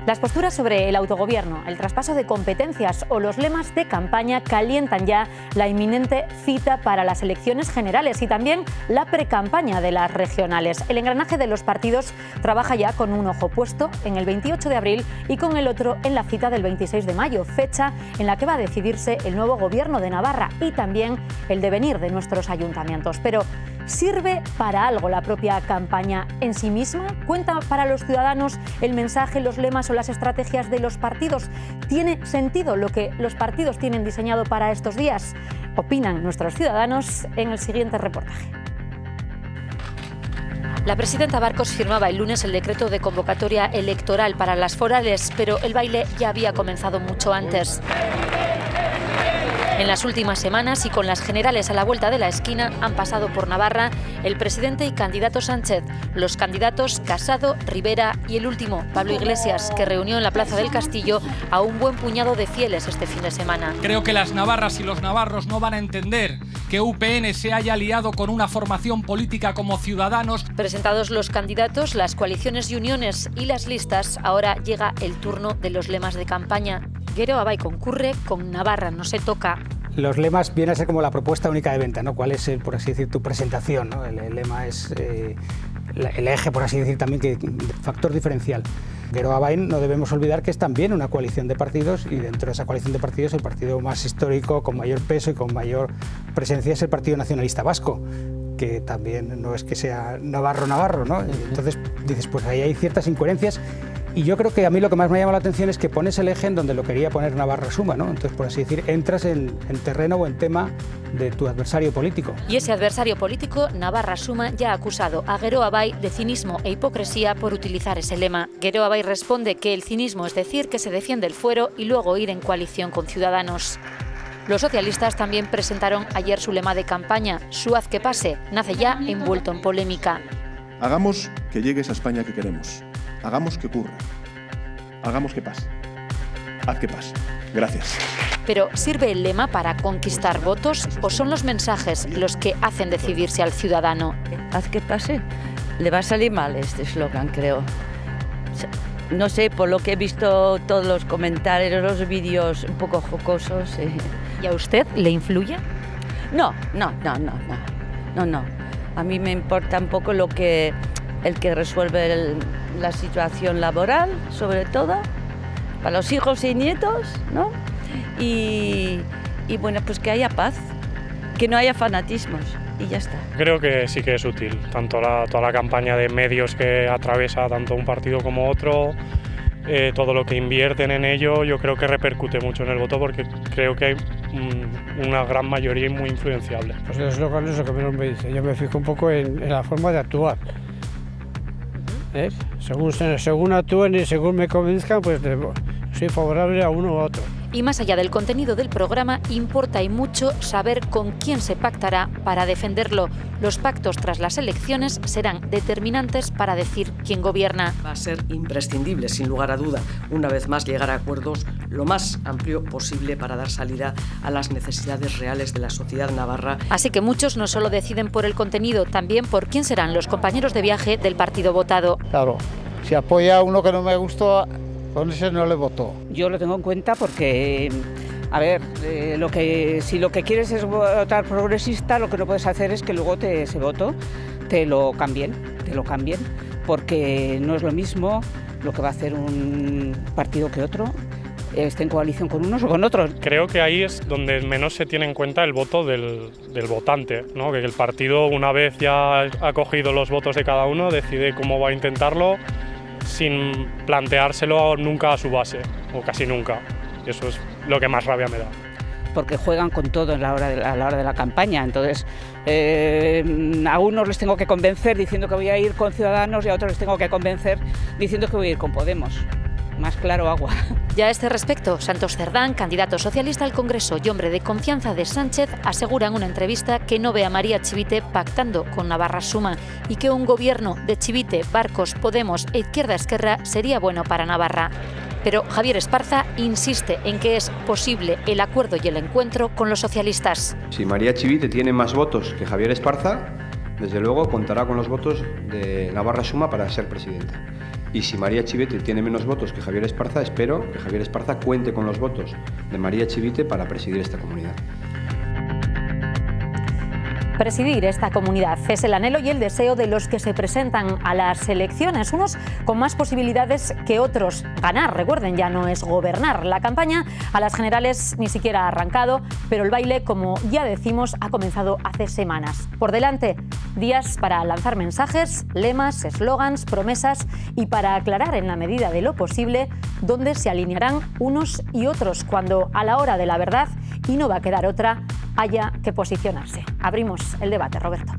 Las posturas sobre el autogobierno, el traspaso de competencias o los lemas de campaña calientan ya la inminente cita para las elecciones generales y también la precampaña de las regionales. El engranaje de los partidos trabaja ya con un ojo puesto en el 28 de abril y con el otro en la cita del 26 de mayo, fecha en la que va a decidirse el nuevo gobierno de Navarra y también el devenir de nuestros ayuntamientos. Pero ¿sirve para algo la propia campaña en sí misma? ¿Cuenta para los ciudadanos el mensaje, los lemas o las estrategias de los partidos? ¿Tiene sentido lo que los partidos tienen diseñado para estos días? Opinan nuestros ciudadanos en el siguiente reportaje. La presidenta Barcos firmaba el lunes el decreto de convocatoria electoral para las forales, pero el baile ya había comenzado mucho antes. En las últimas semanas y con las generales a la vuelta de la esquina han pasado por Navarra el presidente y candidato Sánchez, los candidatos Casado, Rivera y el último, Pablo Iglesias, que reunió en la Plaza del Castillo a un buen puñado de fieles este fin de semana. Creo que las navarras y los navarros no van a entender que UPN se haya aliado con una formación política como Ciudadanos. Presentados los candidatos, las coaliciones y uniones y las listas, ahora llega el turno de los lemas de campaña. Gero Abay concurre, con Navarra no se toca. Los lemas vienen a ser como la propuesta única de venta, ¿no? ¿Cuál es, por así decir, tu presentación, ¿no? El lema es el eje, por así decir, también, factor diferencial. Gero Abay no debemos olvidar que es también una coalición de partidos y dentro de esa coalición de partidos el partido más histórico, con mayor peso y con mayor presencia es el Partido Nacionalista Vasco, que también no es que sea navarro, ¿no? Entonces dices, pues ahí hay ciertas incoherencias. Y yo creo que a mí lo que más me llama la atención es que pones el eje en donde lo quería poner Navarra Suma, ¿no? Entonces, por así decir, entras en terreno o en tema de tu adversario político. Y ese adversario político, Navarra Suma, ya ha acusado a Gero Abay de cinismo e hipocresía por utilizar ese lema. Gero Abay responde que el cinismo es decir que se defiende el fuero y luego ir en coalición con Ciudadanos. Los socialistas también presentaron ayer su lema de campaña, Su haz que pase, nace ya envuelto en polémica. Hagamos que llegue esa España que queremos. Hagamos que ocurra. Hagamos que pase. Haz que pase. Gracias. Pero ¿sirve el lema para conquistar votos o son los mensajes los que hacen decidirse al ciudadano? Haz que pase. Le va a salir mal este eslogan, creo. No sé, por lo que he visto todos los comentarios, los vídeos un poco jocosos. ¿Y a usted le influye? No. A mí me importa un poco el que resuelve la situación laboral, sobre todo, para los hijos y nietos, ¿no? Y bueno, pues que haya paz, que no haya fanatismos y ya está. Creo que sí que es útil, tanto toda la campaña de medios que atraviesa tanto un partido como otro, todo lo que invierten en ello, yo creo que repercute mucho en el voto porque creo que hay una gran mayoría muy influenciable. Pues el eslogan es lo que menos me dice, yo me fijo un poco en la forma de actuar. Según actúen y según me convenzcan, pues soy favorable a uno u otro. Y más allá del contenido del programa, importa y mucho saber con quién se pactará para defenderlo. Los pactos tras las elecciones serán determinantes para decir quién gobierna. Va a ser imprescindible, sin lugar a duda, una vez más llegar a acuerdos lo más amplio posible para dar salida a las necesidades reales de la sociedad navarra. Así que muchos no solo deciden por el contenido, también por quién serán los compañeros de viaje del partido votado. Claro, si apoya a uno que no me gustó, con ese no le votó. Yo lo tengo en cuenta porque, a ver, si lo que quieres es votar progresista, lo que no puedes hacer es que luego ese voto te lo cambien, porque no es lo mismo lo que va a hacer un partido que otro, esté en coalición con unos o con otros. Creo que ahí es donde menos se tiene en cuenta el voto del votante, ¿no? Que el partido, una vez ya ha cogido los votos de cada uno, decide cómo va a intentarlo, sin planteárselo nunca a su base, o casi nunca. Y eso es lo que más rabia me da. Porque juegan con todo a la hora de la campaña, entonces a unos les tengo que convencer diciendo que voy a ir con Ciudadanos y a otros les tengo que convencer diciendo que voy a ir con Podemos. Más claro agua. Ya a este respecto, Santos Cerdán, candidato socialista al Congreso y hombre de confianza de Sánchez, asegura en una entrevista que no ve a María Chivite pactando con Navarra Suma y que un gobierno de Chivite, Barcos, Podemos e Izquierda Esquerra sería bueno para Navarra. Pero Javier Esparza insiste en que es posible el acuerdo y el encuentro con los socialistas. Si María Chivite tiene más votos que Javier Esparza, desde luego contará con los votos de Navarra Suma para ser presidenta. Y si María Chivite tiene menos votos que Javier Esparza, espero que Javier Esparza cuente con los votos de María Chivite para presidir esta comunidad. Presidir esta comunidad es el anhelo y el deseo de los que se presentan a las elecciones, unos con más posibilidades que otros. Ganar, recuerden, ya no es gobernar. La campaña a las generales ni siquiera ha arrancado, pero el baile, como ya decimos, ha comenzado hace semanas. Por delante, días para lanzar mensajes, lemas, eslogans, promesas y para aclarar en la medida de lo posible dónde se alinearán unos y otros cuando a la hora de la verdad, y no va a quedar otra, haya que posicionarse. Abrimos el debate, Roberto.